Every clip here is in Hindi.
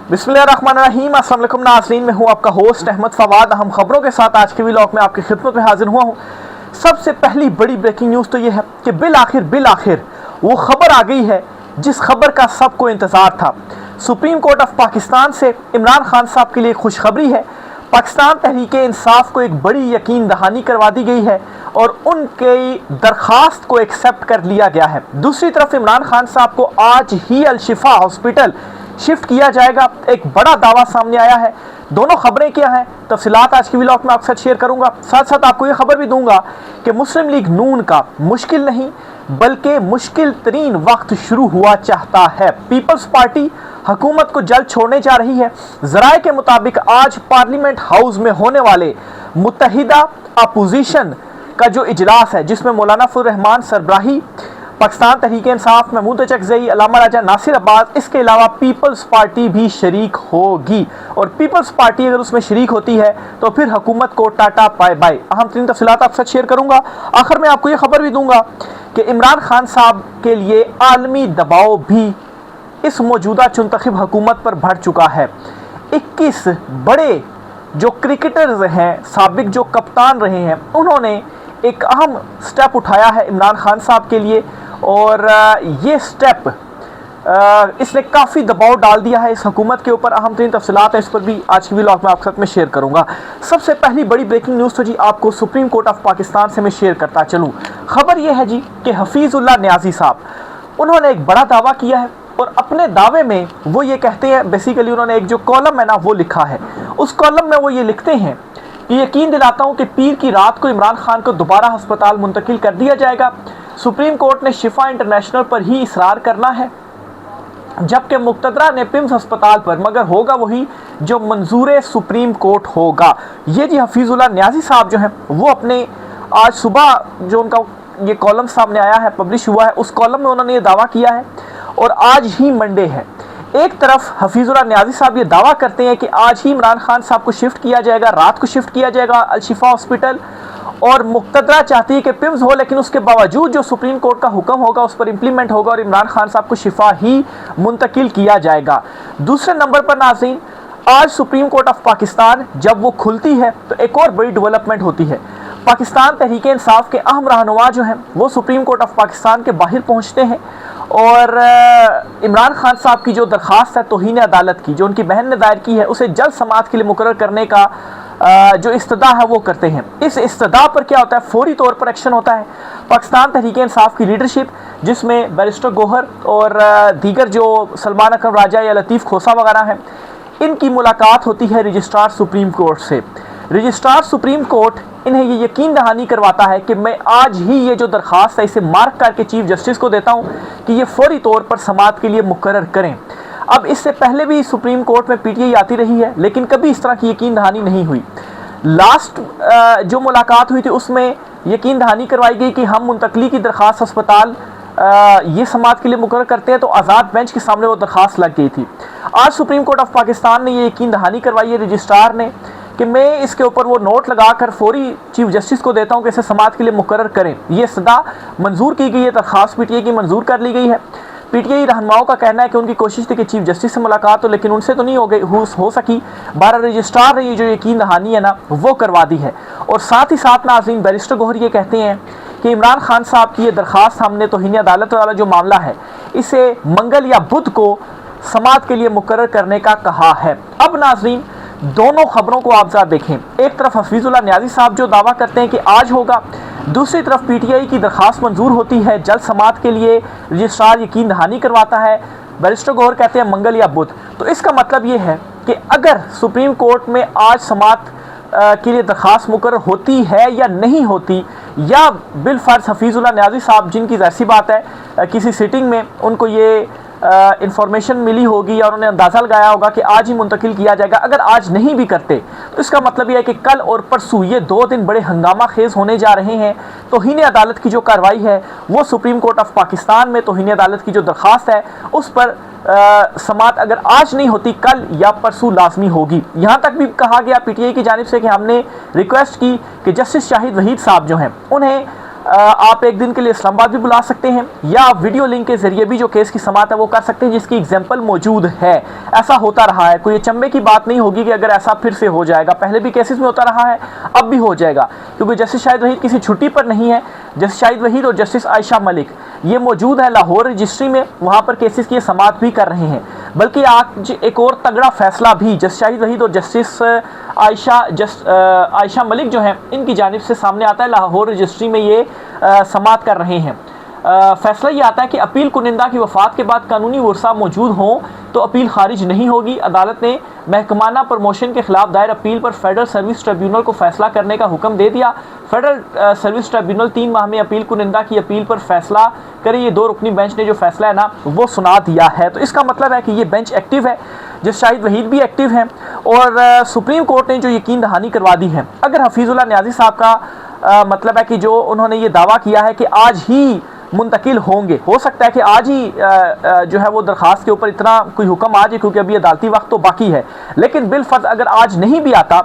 बिस्मिल्लाहिर्रहमानिर्रहीम। अस्सलाम वालेकुम नाज़रीन, मैं हूं आपका होस्ट अहमद फवाद। अहम खबरों के साथ आज के व्लॉग में आपकी खिदमत में हाजिर हुआ हूं। सबसे पहली बड़ी ब्रेकिंग न्यूज़ तो यह है कि बिल आखिर वो खबर आ गई है जिस खबर का सबको इंतज़ार था। सुप्रीम कोर्ट ऑफ पाकिस्तान से इमरान खान साहब के लिए खुशखबरी है। पाकिस्तान तहरीक इंसाफ को एक बड़ी यकीन दहानी करवा दी गई है और उनकी दरख्वास्त को एक्सेप्ट कर लिया गया है। दूसरी तरफ इमरान खान साहब को आज ही अल शिफा हॉस्पिटल शिफ्ट किया जाएगा, एक बड़ा दावा सामने आया है। दोनों खबरें क्या हैं, तफसीलात आज की व्लॉग में आपके साथ शेयर करूंगा। साथ साथ आपको ये खबर भी दूंगा कि मुस्लिम लीग नून का मुश्किल नहीं बल्कि मुश्किल तरीन वक्त शुरू हुआ चाहता है। पीपल्स पार्टी हुकूमत को जल्द छोड़ने जा रही है। ज़राए के मुताबिक आज पार्लियामेंट हाउस में होने वाले मुत्तहिदा अपोजिशन का जो इजलास है, जिसमें मौलाना फजल रहमान सरबराही, पाकिस्तान तहरीक इंसाफ, महमूद अचकज़ई, अल्लामा राजा नासिर अब्बास, इसके अलावा पीपल्स पार्टी भी शरीक होगी। और पीपल्स पार्टी अगर उसमें शरीक होती है तो फिर हुकूमत को टाटा बाय बाय। अहम तरीन तफसीलात आपके साथ शेयर करूंगा। आखिर में आपको यह खबर भी दूंगा कि इमरान खान साहब के लिए आलमी दबाव भी इस मौजूदा चुनतखब हुकूमत पर बढ़ चुका है। 21 बड़े जो क्रिकेटर्स हैं, साबिक जो कप्तान रहे हैं, उन्होंने एक अहम स्टेप उठाया है इमरान खान साहब के लिए और ये स्टेप इसने काफ़ी दबाव डाल दिया है इस हुकूमत के ऊपर। अहम तरीन तफसीलात है इस पर भी आज की व्लॉग में आपके साथ में शेयर करूंगा। सबसे पहली बड़ी ब्रेकिंग न्यूज़ तो जी आपको सुप्रीम कोर्ट ऑफ पाकिस्तान से मैं शेयर करता चलूँ। खबर यह है जी कि हफीज़ुल्लाह न्याज़ी साहब, उन्होंने एक बड़ा दावा किया है और अपने दावे में वो ये कहते हैं, बेसिकली उन्होंने एक जो कॉलम है ना वो लिखा है। उस कॉलम में वो ये लिखते हैं कि यकीन दिलाता हूँ कि पीर की रात को इमरान खान को दोबारा अस्पताल मुंतकिल कर दिया जाएगा। सुप्रीम कोर्ट ने शिफा इंटरनेशनल पर ही इसरार करना है, जबकि मुक्तदरा ने पिम्स अस्पताल पर, मगर होगा वही जो मंजूर सुप्रीम कोर्ट होगा। ये जी हफीज़ुल्लाह न्याज़ी साहब जो हैं वो अपने आज सुबह जो उनका ये कॉलम सामने आया है, पब्लिश हुआ है, उस कॉलम में उन्होंने ये दावा किया है। और आज ही मंडे है। एक तरफ हफीज़ुल्लाह न्याज़ी साहब ये दावा करते हैं कि आज ही इमरान खान साहब को शिफ्ट किया जाएगा, रात को शिफ्ट किया जाएगा अल शिफा हॉस्पिटल, और मुक्तदरा चाहती है कि पिम्स हो, लेकिन उसके बावजूद जो सुप्रीम कोर्ट का हुक्म होगा उस पर इंप्लीमेंट होगा और इमरान खान साहब को शिफा ही मुंतकिल किया जाएगा। दूसरे नंबर पर नाज़रीन, आज सुप्रीम कोर्ट ऑफ पाकिस्तान जब वो खुलती है तो एक और बड़ी डेवलपमेंट होती है। पाकिस्तान तहरीक इंसाफ के अहम रहनुमा जो हैं वो सुप्रीम कोर्ट ऑफ पाकिस्तान के बाहर पहुँचते हैं और इमरान खान साहब की जो दरख्वास्त है तौहीन अदालत की, जो उनकी बहन ने दायर की है, उसे जल्द समाअत के लिए मुकर्रर करने का जो इस्तदा है वो करते हैं। इस इस्तदा पर क्या होता है, फौरी तौर पर एक्शन होता है। पाकिस्तान तहरीक इंसाफ की लीडरशिप, जिसमें बैरिस्टर गोहर और दीगर जो सलमान अकरम राजा या लतीफ़ खोसा वगैरह हैं, इनकी मुलाकात होती है रजिस्ट्रार सुप्रीम कोर्ट से। रजिस्ट्रार सुप्रीम कोर्ट इन्हें ये यकीन दहानी करवाता है कि मैं आज ही ये जो दरख्वास्त है इसे मार्क करके चीफ जस्टिस को देता हूँ कि ये फौरी तौर पर समाअत के लिए मुकर्रर करें। अब इससे पहले भी सुप्रीम कोर्ट में पीटीआई आती रही है, लेकिन कभी इस तरह की यकीन दहानी नहीं हुई। लास्ट जो मुलाकात हुई थी उसमें यकीन दहानी करवाई गई कि हम मुंतकली की दरख्वास्त अस्पताल ये समाअत के लिए मुकर्रर करते हैं, तो आज़ाद बेंच के सामने वो दरख्वास्त लग गई थी। आज सुप्रीम कोर्ट ऑफ पाकिस्तान ने ये यकीन दहानी करवाई है रजिस्ट्रार ने कि मैं इसके ऊपर वो नोट लगाकर फौरी चीफ जस्टिस को देता हूँ कि इसे समाअत के लिए मुकर्रर करें। ये सदा मंजूर की गई है, दरख्वास्त पीटीआई की मंजूर कर ली गई है। पीटीआई रहनुमाओं का कहना है कि उनकी कोशिश थी कि चीफ जस्टिस से मुलाकात हो, लेकिन उनसे तो नहीं हो सकी। 12 रजिस्ट्रार ने ये जो यकीन दहानी है ना वो करवा दी है। और साथ ही साथ नाज़रीन, बैरिस्टर गोहर ये कहते हैं कि इमरान खान साहब की ये दरख्वास्त हमने तौहीन अदालत वाला जो मामला है इसे मंगल या बुध को समाअत के लिए मुकर्रर करने का कहा है। अब नाज़रीन, दोनों खबरों को आप जरा देखें। एक तरफ हफीज़ुल्लाह न्याज़ी साहब जो दावा करते हैं कि आज होगा, दूसरी तरफ पीटीआई की दरख्वास्त मंजूर होती है, जल्द समाअत के लिए रजिस्ट्रार यकीन दहानी करवाता है, बैरिस्टर गोहर कहते हैं मंगल या बुध। तो इसका मतलब ये है कि अगर सुप्रीम कोर्ट में आज समाअत के लिए दरख्वास्त मुकर्रर होती है या नहीं होती, या बिलफर्ज हफीज़ुल्लाह न्याज़ी साहब, जिनकी ज़ाहिर बात है किसी सिटिंग में उनको ये इंफॉर्मेशन मिली होगी या उन्होंने अंदाज़ा लगाया होगा कि आज ही मुंतकिल किया जाएगा, अगर आज नहीं भी करते तो इसका मतलब यह है कि कल और परसों ये 2 दिन बड़े हंगामा खेज होने जा रहे हैं। तौहीन अदालत की जो कार्रवाई है वो सुप्रीम कोर्ट ऑफ पाकिस्तान में तौहीन अदालत की जो दरख्वास्त है उस पर समाअत अगर आज नहीं होती कल या परसों लाजमी होगी। यहाँ तक भी कहा गया पीटीआई की जानिब से कि हमने रिक्वेस्ट की कि जस्टिस शाहिद वहीद साहब जो हैं उन्हें आप एक दिन के लिए इस्लामाबाद भी बुला सकते हैं या आप वीडियो लिंक के जरिए भी जो केस की समाअत है वो कर सकते हैं, जिसकी एग्जाम्पल मौजूद है। ऐसा होता रहा है, कोई अचंभे की बात नहीं होगी कि अगर ऐसा फिर से हो जाएगा। पहले भी केसेस में होता रहा है, अब भी हो जाएगा, क्योंकि जस्टिस शाहिद वहीद किसी छुट्टी पर नहीं है। जस्टिस शाहिद वहीद और जस्टिस आयशा मलिक ये मौजूद है लाहौर रजिस्ट्री में, वहाँ पर केसेस की समाअत भी कर रहे हैं। बल्कि आज एक और तगड़ा फैसला भी जस्टिस शाहिद वहीद और जस्टिस आयशा मलिक जो हैं इनकी जानिब से सामने आता है। लाहौर रजिस्ट्री में ये समाअत कर रहे हैं। फैसला ये आता है कि अपील कुनिंदा की वफात के बाद कानूनी वर्सा मौजूद हों तो अपील खारिज नहीं होगी। अदालत ने महकमाना प्रमोशन के खिलाफ दायर अपील पर फेडरल सर्विस ट्रिब्यूनल को फैसला करने का हुक्म दे दिया। फेडरल सर्विस ट्रिब्यूनल 3 माह में अपील कुनिंदा की अपील पर फैसला करे। ये 2 रुकनी बेंच ने जो फैसला है ना वो सुना दिया है। तो इसका मतलब है कि ये बेंच एक्टिव है, जस्टिस शाहिद वहीद भी एक्टिव हैं और सुप्रीम कोर्ट ने जो यकीन दहानी करवा दी है। अगर हफीजुल्लाह न्याजी साहब का मतलब है कि जो उन्होंने ये दावा किया है कि आज ही मुंतकिल होंगे, हो सकता है कि आज ही जो है वो दरखास्त के ऊपर इतना कोई हुक्म आ जाए, क्योंकि अभी अदालती वक्त तो बाकी है। लेकिन बिलफर्ज अगर आज नहीं भी आता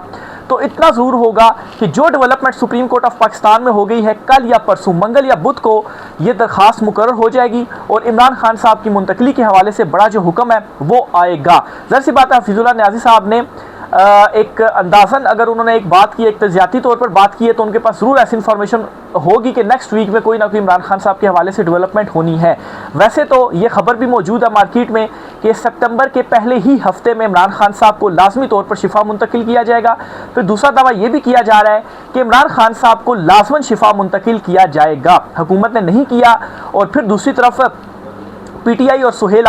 तो इतना ज़रूर होगा कि जो development supreme court of Pakistan में हो गई है, कल या परसों मंगल या बुध को ये दरखास्त मुकर्रर हो जाएगी और इमरान खान साहब की मुंतकली के हवाले से बड़ा जो हुक्म है वो आएगा। ज़ाहिर सी बात है हफीजुल्लाह न्याजी साहब ने एक अंदाज़न अगर उन्होंने एक बात की, एक तज़ियाती तौर पर बात की है, तो उनके पास ज़रूर ऐसी इन्फॉर्मेशन होगी कि नेक्स्ट वीक में कोई ना कोई इमरान खान साहब के हवाले से डेवलपमेंट होनी है। वैसे तो ये खबर भी मौजूद है मार्केट में कि सितंबर के पहले ही हफ्ते में इमरान खान साहब को लाजमी तौर पर शिफा मुंतकिल किया जाएगा। फिर दूसरा दावा ये भी किया जा रहा है कि इमरान खान साहब को लाजमन शिफा मुंतकिल किया जाएगा। हुकूमत ने नहीं किया। और फिर दूसरी तरफ PTI और सुहेल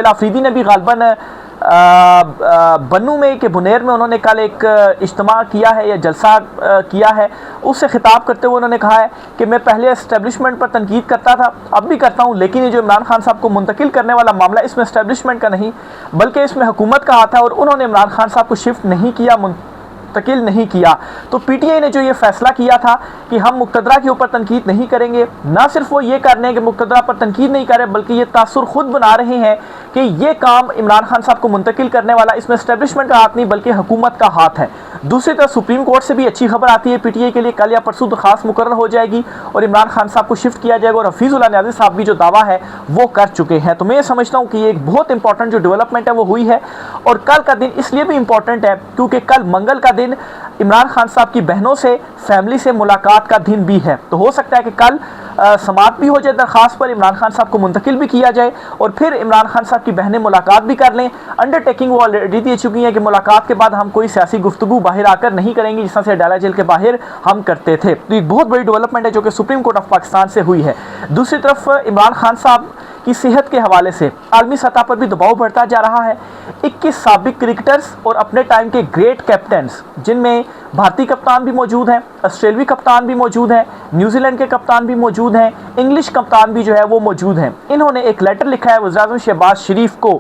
आफरीदी ने भी गालबन बन्नू में के बुनेर में उन्होंने कल एक इज्तिमा किया है या जलसा किया है। उससे खिताब करते हुए उन्होंने कहा है कि मैं पहले एस्टेब्लिशमेंट पर तनकीद करता था, अब भी करता हूं, लेकिन ये जो इमरान खान साहब को मुंतकिल करने वाला मामला इसमें एस्टेब्लिशमेंट का नहीं बल्कि इसमें हुकूमत का हाथ है और उन्होंने इमरान खान साहब को शिफ्ट नहीं किया, मुंतकिल नहीं किया। तो PTI ने जो ये फैसला किया था कि हम मुक्तदरा के ऊपर तनकीद नहीं करेंगे, ना सिर्फ वो ये कर रहे हैं कि मुक्तदरा पर तनकीद नहीं कर रहे बल्कि ये तासुर खुद बना रहे हैं कि ये काम इमरान खान साहब को मुंतकिल करने वाला इसमें एस्टेब्लिशमेंट का हाथ नहीं बल्कि हुकूमत का हाथ है। दूसरी तरफ सुप्रीम कोर्ट से भी अच्छी खबर आती है PTI के लिए, कल या परसों दरखास्त मुकर्रर हो जाएगी और इमरान खान साहब को शिफ्ट किया जाएगा और हफीजुल्लाह न्याजी साहब भी जो दावा है वो कर चुके हैं। तो मैं ये समझता हूँ कि ये एक बहुत इंपॉर्टेंट जो डेवलपमेंट है वो हुई है। और कल का दिन इसलिए भी इंपॉर्टेंट है क्योंकि कल मंगल का दिन इमरान खान साहब की बहनों से, फैमिली से मुलाकात का दिन भी है। तो हो सकता है कि कल समाअत भी हो जाए दरखास्त पर, इमरान खान साहब को मुंतकिल भी किया जाए और फिर इमरान खान साहब की बहनें मुलाकात भी कर लें। अंडरटेकिंग वो ऑलरेडी दे चुकी हैं कि मुलाकात के बाद हम कोई सियासी गुफ्तगू बाहर आकर नहीं करेंगे जिस तरह से अडाला जेल के बाहर हम करते थे। तो एक बहुत बड़ी डेवलपमेंट है जो कि सुप्रीम कोर्ट ऑफ पाकिस्तान से हुई है। दूसरी तरफ इमरान खान साहब की सेहत के हवाले से आलमी सतह पर भी दबाव बढ़ता जा रहा है। 21 साबिक क्रिकेटर्स और अपने टाइम के ग्रेट कैप्टन्स, जिनमें भारतीय कप्तान भी मौजूद हैं, ऑस्ट्रेलियाई कप्तान भी मौजूद हैं, न्यूजीलैंड के कप्तान भी मौजूद हैं, इंग्लिश कप्तान भी जो है वो मौजूद हैं। इन्होंने एक लेटर लिखा है वज़ीर-ए-आज़म शहबाज शरीफ को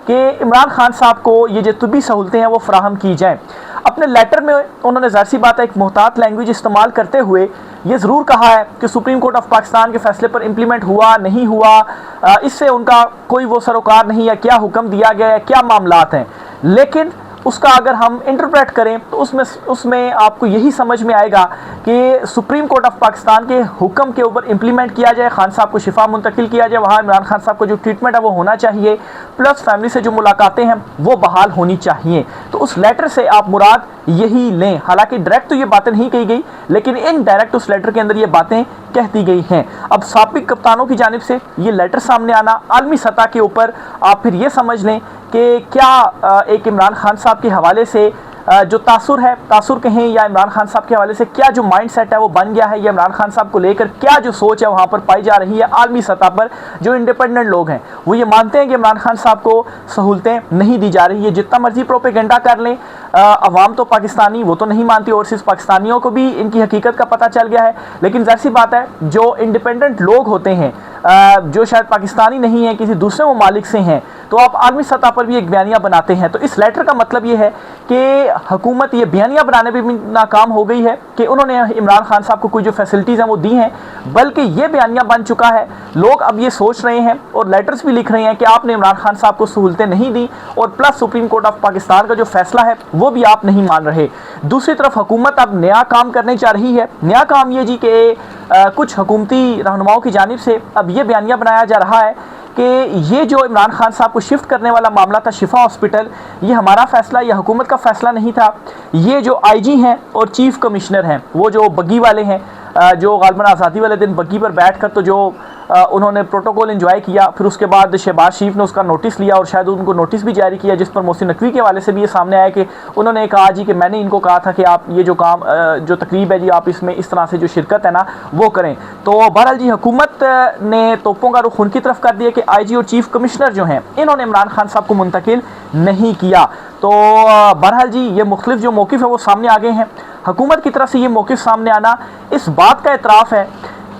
कि इमरान खान साहब को ये जो तिब्बी सहूलतें हैं वो फराहम की जाएँ। अपने लेटर में उन्होंने ज़ाहिर सी बात है एक मोहतात लैंग्वेज इस्तेमाल करते हुए ये ज़रूर कहा है कि सुप्रीम कोर्ट ऑफ पाकिस्तान के फैसले पर इम्प्लीमेंट हुआ नहीं हुआ इससे उनका कोई वो सरोकार नहीं है, क्या हुक्म दिया गया है, क्या मामलात हैं। लेकिन उसका अगर हम इंटरप्रेट करें तो उसमें आपको यही समझ में आएगा कि सुप्रीम कोर्ट ऑफ पाकिस्तान के हुक्म के ऊपर इंप्लीमेंट किया जाए, खान साहब को शिफा मुंतकिल किया जाए, वहाँ इमरान खान साहब को जो ट्रीटमेंट है वो होना चाहिए, प्लस फैमिली से जो मुलाकातें हैं वो बहाल होनी चाहिए। तो उस लेटर से आप मुराद यही लें। हालांकि डायरेक्ट तो ये बातें नहीं कही गई लेकिन इनडायरेक्ट उस लेटर के अंदर ये बातें कहती गई हैं। अब साबिक कप्तानों की जानिब से ये लेटर सामने आना आलमी सतह के ऊपर आप फिर ये समझ लें कि क्या एक इमरान खान साहब के हवाले से जो तासुर कहें या इमरान खान साहब के हवाले से क्या जो माइंड सेट है वो बन गया है, या इमरान खान साहब को लेकर क्या जो सोच है वहाँ पर पाई जा रही है आलमी सतह पर। जो इंडिपेंडेंट लोग हैं वो ये मानते हैं कि इमरान खान साहब को सहूलतें नहीं दी जा रही है। जितना मर्जी प्रोपेगेंडा कर लें, अवाम तो पाकिस्तानी वो तो नहीं मानती और सिर्फ पाकिस्तानियों को भी इनकी हकीकत का पता चल गया है। लेकिन ज़ाहिर सी बात है जो इंडिपेंडेंट लोग होते हैं जो शायद पाकिस्तानी नहीं है, किसी दूसरे ममालिक से हैं, तो आप आलमी सतह पर भी एक बयानिया बनाते हैं। तो इस लेटर का मतलब ये है कि हुकूमत ये बयानिया बनाने में भी नाकाम हो गई है कि उन्होंने इमरान खान साहब को कोई जो फैसिलिटीज़ हैं वो दी हैं, बल्कि ये बयानिया बन चुका है, लोग अब ये सोच रहे हैं और लेटर्स भी लिख रहे हैं कि आपने इमरान खान साहब को सहूलतें नहीं दी और plus supreme court of Pakistan का जो फैसला है वो भी आप नहीं मान रहे। दूसरी तरफ हुकूमत अब नया काम करने जा रही है। नया काम ये जी कि कुछ हुकूमती रहनुमाओं की जानिब से अब ये बयानिया बनाया जा रहा है कि ये जो इमरान खान साहब को शिफ्ट करने वाला मामला था शिफा हॉस्पिटल, ये हमारा फैसला या हुकूमत का फैसला नहीं था। ये जो आईजी हैं और चीफ कमिश्नर हैं, वो जो बग्गी वाले हैं, जो गालबन आज़ादी वाले दिन बग्गी पर बैठकर तो जो उन्होंने प्रोटोकॉल एंजॉय किया, फिर उसके बाद शहबाज शरीफ ने उसका नोटिस लिया और शायद उनको नोटिस भी जारी किया, जिस पर मोहसिन नकवी के हवाले से भी ये सामने आया कि उन्होंने कहा जी कि मैंने इनको कहा था कि आप ये जो काम जो तकरीब है जी आप इसमें इस तरह से जो शिरकत है ना वो करें। तो बहरहाल जी हुकूमत ने तोपों का रुख उनकी तरफ कर दिया कि आईजी और चीफ कमिश्नर जो हैं इन्होंने इमरान खान साहब को मुंतकिल नहीं किया। तो बहरहाल जी ये मुख्तलिफ जो मौक़िफ़ है वो सामने आ गए हैं। हुकूमत की तरफ से ये मौक़िफ़ सामने आना इस बात का एतराफ़ है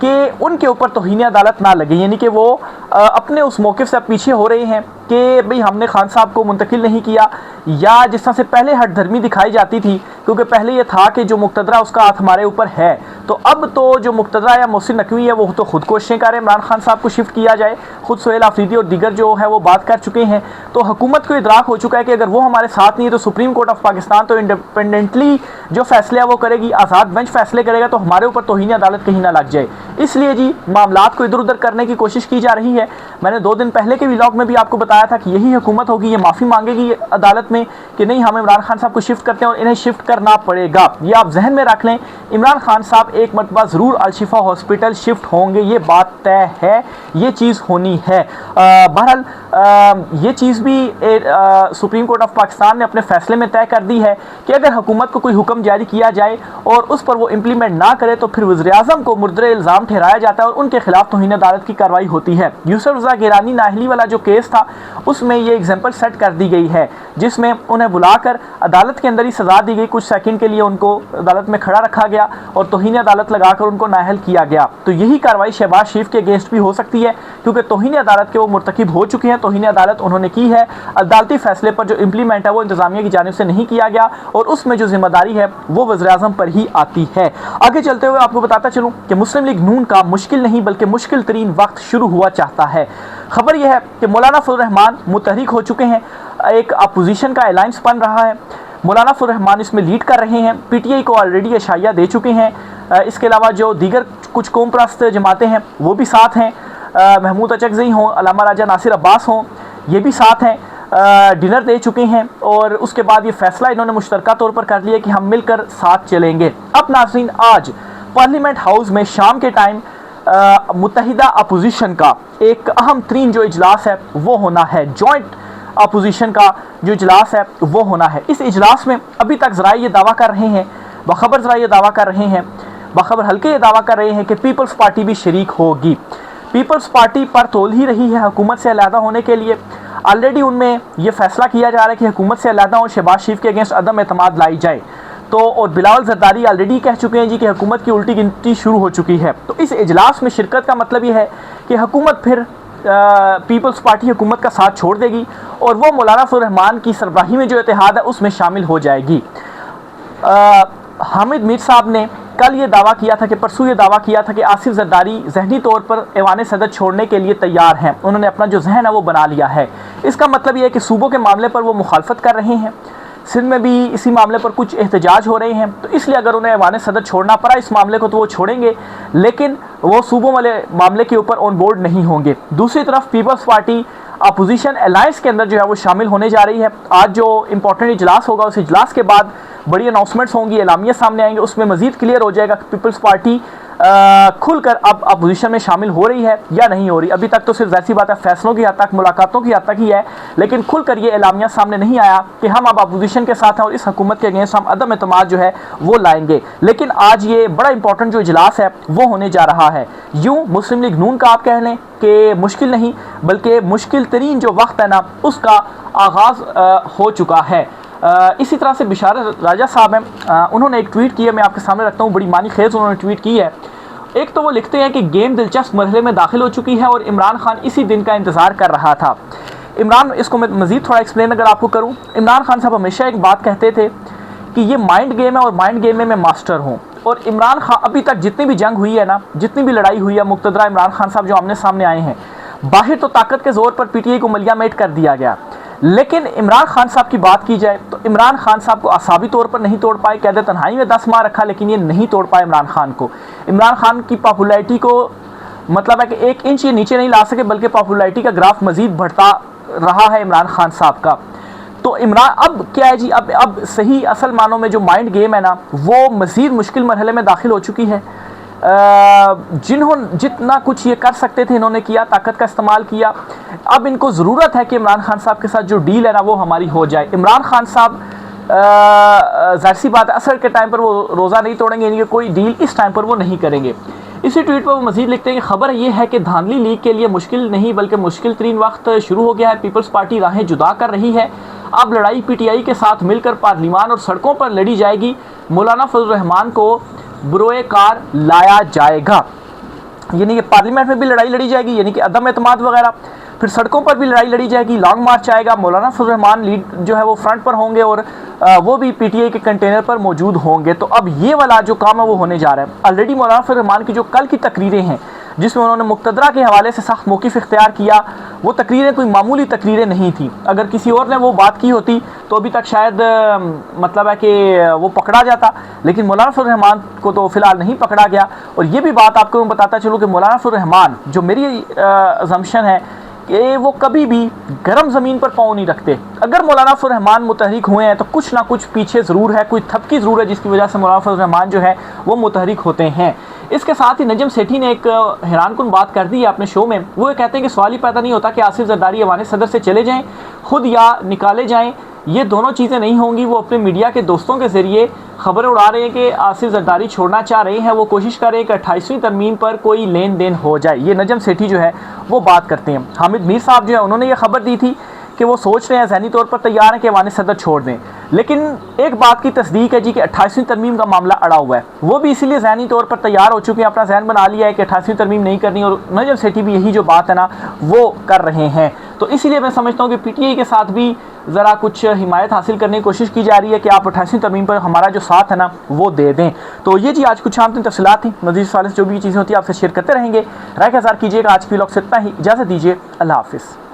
कि उनके ऊपर तौहीन अदालत ना लगे, यानी कि वो अपने उस मौक़िफ़ से पीछे हो रहे हैं कि भाई हमने खान साहब को मुंतकिल नहीं किया, या जिस तरह से पहले हट धर्मी दिखाई जाती थी, क्योंकि पहले ये था कि जो मुक़तदरा उसका हाथ हमारे ऊपर है, तो अब तो जो मुक़तदरा या मोहसिन नकवी है वो तो खुद कोशिशें कर रहे हैं इमरान खान साहब को शिफ्ट किया जाए। खुद सोहेल आफरीदी और दीगर जो है वो बात कर चुके हैं। तो हुकूमत को इदराक हो चुका है कि अगर वो हमारे साथ नहीं है तो सुप्रीम कोर्ट ऑफ पाकिस्तान तो इंडिपेंडेंटली जो फैसले है वो करेगी, आज़ाद बेंच फैसले करेगा, तो हमारे ऊपर तौहीन अदालत कहीं ना लग जाए। इसलिए जी मामलात को इधर उधर करने की कोशिश की जा रही है। मैंने 2 दिन पहले के व्लॉग में भी आपको बताया था कि यही हुकूमत होगी, ये माफ़ी मांगेगी अदालत में कि नहीं हम इमरान खान साहब को शिफ्ट करते हैं और इन्हें शिफ्ट करना पड़ेगा। ये आप जहन में रख लें, इमरान खान साहब एक मरतबा ज़रूर अल-शिफा हॉस्पिटल शिफ्ट होंगे, ये बात तय है, ये चीज़ होनी है। बहरहाल ये चीज़ भी सुप्रीम कोर्ट ऑफ पाकिस्तान ने अपने फैसले में तय कर दी है कि अगर हुकूमत को कोई हुक्म जारी किया जाए और उस पर वो इम्प्लीमेंट ना करे तो फिर वज़ीर-ए-आज़म को मुर्दरे इल्ज़ाम ठहराया जाता है और उनके खिलाफ तौहीन अदालत की कार्रवाई होती है। यूसुफ रज़ा गिलानी नाहली वाला जो केस था उसमें ये एग्जाम्पल सेट कर दी गई है, जिसमें उन्हें बुलाकर अदालत के अंदर ही सज़ा दी गई, कुछ सेकंड के लिए उनको अदालत में खड़ा रखा गया और तौहीन अदालत लगाकर उनको नाअहल किया गया। तो यही कार्रवाई शहबाज शरीफ के अगेंस्ट भी हो सकती है, क्योंकि तौहीन अदालत के वो मुर्तकिब हो चुके हैं, तौहीन अदालत उन्होंने की है, अदालती फैसले पर जो इम्प्लीमेंट है वो इंतजामिया की जानिब से नहीं किया गया और उसमें जो जिम्मेदारी है वो वज़ीर-ए-आज़म पर ही आती है। आगे चलते हुए आपको बताता चलूँ कि मुस्लिम लीग नून का मुश्किल नहीं बल्कि मुश्किल तरीन वक्त शुरू हुआ चाहता है। खबर यह है कि मौलाना फजल रहमान मुतहरिक हो चुके हैं, एक अपोजिशन का अलायंस बन रहा है, मौलाना फजल रहमान इसमें लीड कर रहे हैं, पीटीआई को ऑलरेडी इशाया दे चुके हैं। इसके अलावा जो दीगर कुछ कौम परस्त जमातें हैं वो भी साथ हैं, महमूद अचकज़ई हों, अल्लामा राजा नासिर अब्बास हों, ये भी साथ हैं, डिनर दे चुके हैं और उसके बाद ये फैसला इन्होंने मुश्तरका तौर पर कर लिया कि हम मिलकर साथ चलेंगे। अब नाज़रीन आज पार्लियामेंट हाउस में शाम के टाइम मुत्तहिदा अपोजिशन का एक अहम तरीन जो इजलास है वो होना है, जॉइंट अपोजिशन का जो इजलास है वो होना है। इस इजलास में अभी तक ज़राए ये दावा कर रहे हैं, बाखबर ज़राए ये दावा कर रहे हैं, बाखबर हल्के ये दावा कर रहे हैं कि पीपल्स पार्टी भी शरीक होगी। पीपल्स पार्टी पर तोल ही रही है हुकूमत से अलहदा होने के लिए। ऑलरेडी उनमें यह फैसला किया जा रहा है कि हुकूमत से अलहदा और शहबाज शरीफ के अगेंस्ट अदम एतमाद लाई जाए। तो और बिलावल जरदारी ऑलरेडी कह चुके हैं जी कि हुकूमत की उल्टी गिनती शुरू हो चुकी है। तो इस इजलास में शिरकत का मतलब यह है कि हुकूमत फिर पीपल्स पार्टी हुकूमत का साथ छोड़ देगी और वो मौलाना फजल रहमान की सरबराही में जो इत्तेहाद है उसमें शामिल हो जाएगी। हामिद मीर साहब ने कल ये दावा किया था कि परसों ये दावा किया था कि आसिफ जरदारी जहनी तौर पर ऐवान सदर छोड़ने के लिए तैयार हैं, उन्होंने अपना जो जहन है वो बना लिया है। इसका मतलब ये है कि सूबों के मामले पर वो मुखालफत कर रहे हैं, सिंध में भी इसी मामले पर कुछ एहतजाज हो रहे हैं, तो इसलिए अगर उन्हें ऐवान सदर छोड़ना पड़ा इस मामले को तो वो छोड़ेंगे, लेकिन वो सूबों वाले मामले के ऊपर ऑन बोर्ड नहीं होंगे। दूसरी तरफ पीपल्स पार्टी अपोजिशन अलायंस के अंदर जो है वो शामिल होने जा रही है। आज जो इंपॉर्टेंट इजलास होगा उस इजलास के बाद बड़ी अनाउंसमेंट्स होंगी, एलामिया सामने आएंगे, उसमें मजीद क्लियर हो जाएगा कि पीपल्स पार्टी खुलकर अब अपोजिशन में शामिल हो रही है या नहीं हो रही। अभी तक तो सिर्फ ऐसी बात है फैसलों की हद तक, मुलाकातों की हद तक ही है, लेकिन खुलकर ये एलामिया सामने नहीं आया कि हम अब अपोजिशन के साथ हैं और इस हुकूमत के अगेंस्ट हम अदम एतमाद जो है वो लाएंगे। लेकिन आज ये बड़ा इंपॉर्टेंट जो इजलास है वो होने जा रहा है। यूँ मुस्लिम लीग नून का आप कह लें कि मुश्किल नहीं बल्कि मुश्किल तरीन जो वक्त है ना उसका आगाज़ हो चुका है। इसी तरह से बिशारत राजा साहब हैं, उन्होंने एक ट्वीट की है, मैं आपके सामने रखता हूँ, बड़ी मानी खेज उन्होंने ट्वीट की है। एक तो वो लिखते हैं कि गेम दिलचस्प मरहले में दाखिल हो चुकी है और इमरान खान इसी दिन का इंतज़ार कर रहा था। इमरान, इसको मैं मज़ीद थोड़ा एक्सप्लेन अगर आपको करूँ, इमरान खान साहब हमेशा एक बात कहते थे कि ये माइंड गेम है और माइंड गेम में मैं मास्टर हूँ। और इमरान खान अभी तक जितनी भी जंग हुई है ना, जितनी भी लड़ाई हुई है, मुक़्तदरा इमरान खान साहब जो आमने सामने आए हैं, बाहर तो ताकत के ज़ोर पर पीटीआई को मलियामेट कर दिया गया, लेकिन इमरान खान साहब की बात की जाए तो इमरान खान साहब को असाबी तौर पर नहीं तोड़ पाए, कैद तन्हाई में 10 माह रखा, लेकिन ये नहीं तोड़ पाए इमरान खान को। इमरान खान की पॉपुलैरिटी को मतलब है कि 1 इंच ये नीचे नहीं ला सके, बल्कि पॉपुलैरिटी का ग्राफ मजीद बढ़ता रहा है इमरान खान साहब का। तो इमरान अब क्या है जी, अब सही असल मानों में जो माइंड गेम है ना, वो मजीद मुश्किल मरहले में दाखिल हो चुकी है। जिन्होंने जितना कुछ ये कर सकते थे इन्होंने किया, ताकत का इस्तेमाल किया। अब इनको ज़रूरत है कि इमरान खान साहब के साथ जो डील है ना वो हमारी हो जाए। इमरान खान साहब ज़ाहिर सी बात है असर के टाइम पर वो रोज़ा नहीं तोड़ेंगे, यानी कि कोई डील इस टाइम पर वो नहीं करेंगे। इसी ट्वीट पर वो मजीद लिखते हैं कि खबर ये है कि धांधली लीग के लिए मुश्किल नहीं बल्कि मुश्किल तरीन वक्त शुरू हो गया है। पीपल्स पार्टी राहें जुदा कर रही है। अब लड़ाई पीटीआई के साथ मिलकर पार्लिमान और सड़कों पर लड़ी जाएगी। मौलाना फजल रहमान को बुरोए कार लाया जाएगा, यानी कि पार्लियामेंट में भी लड़ाई लड़ी जाएगी, यानी कि अदम एतमाद वगैरह, फिर सड़कों पर भी लड़ाई लड़ी जाएगी, लॉन्ग मार्च आएगा। मौलाना फजल रहमान लीड जो है वो फ्रंट पर होंगे और वो भी पीटीआई के कंटेनर पर मौजूद होंगे। तो अब ये वाला जो काम है वो होने जा रहा है। ऑलरेडी मौलाना फजल रहमान की जो कल की तकरीरें हैं जिसमें उन्होंने मुक़्तदरा के हवाले से सख्त मौक़िफ़ इख्तियार किया, वो तकरीरें कोई मामूली तकरीरें नहीं थी। अगर किसी और ने वो बात की होती तो अभी तक शायद मतलब है कि वो पकड़ा जाता, लेकिन मौलाना फजल रहमान को तो फ़िलहाल नहीं पकड़ा गया। और ये भी बात आपको मैं बताता चलूँ कि मौलाना फजल रहमान, जो मेरी अज़म्पशन है कि वो कभी भी गर्म ज़मीन पर पाँव नहीं रखते। अगर मौलाना फजल रहमान मुतहरिक हुए हैं तो कुछ ना कुछ पीछे ज़रूर है, कोई थपकी ज़रूर है जिसकी वजह से मौलाना फजल रहमान जो है वो मुतहरिक होते हैं। इसके साथ ही नजम सेठी ने एक हैरानकुन बात कर दी है अपने शो में। वो ये कहते हैं कि सवाल ही पैदा नहीं होता कि आसिफ जरदारी ऐवान सदर से चले जाएं खुद या निकाले जाएं, ये दोनों चीज़ें नहीं होंगी। वो अपने मीडिया के दोस्तों के ज़रिए खबरें उड़ा रहे हैं कि आसिफ जरदारी छोड़ना चाह रहे हैं। वो कोशिश कर रहे हैं कि 28वीं तरमीम पर कोई लेन देन हो जाए। ये नजम सेठी जो है वो बात करते हैं। हामिद मीर साहब जो है उन्होंने ये खबर दी थी कि वो सोच रहे हैं, ज़हनी तौर पर तैयार हैं कि ऐवान सदर छोड़ दें, लेकिन एक बात की तस्दीक है जी कि 28वीं तरमीम का मामला अड़ा हुआ है। वो भी इसीलिए ज़हनी तौर पर तैयार हो चुके हैं, अपना जहन बना लिया है कि 28वीं तरमीम नहीं करनी, और नजम सेठी भी यही जो बात है ना वो कर रहे हैं। तो इसीलिए मैं समझता हूँ कि पीटीआई के साथ भी ज़रा कुछ हिमायत हासिल करने की कोशिश की जा रही है कि आप 28वीं तरमीम पर हमारा जो साथ है ना वो दे दें। तो ये जी आज कुछ आम तीन तफसीलात थी। मज़ीद सवाल जो भी चीज़ें होती है आपसे शेयर करते रहेंगे। राय का इज़हार कीजिएगा। आज की व्लॉग से इतना ही, इजाज़त दीजिए। अल्लाह हाफ़िज़।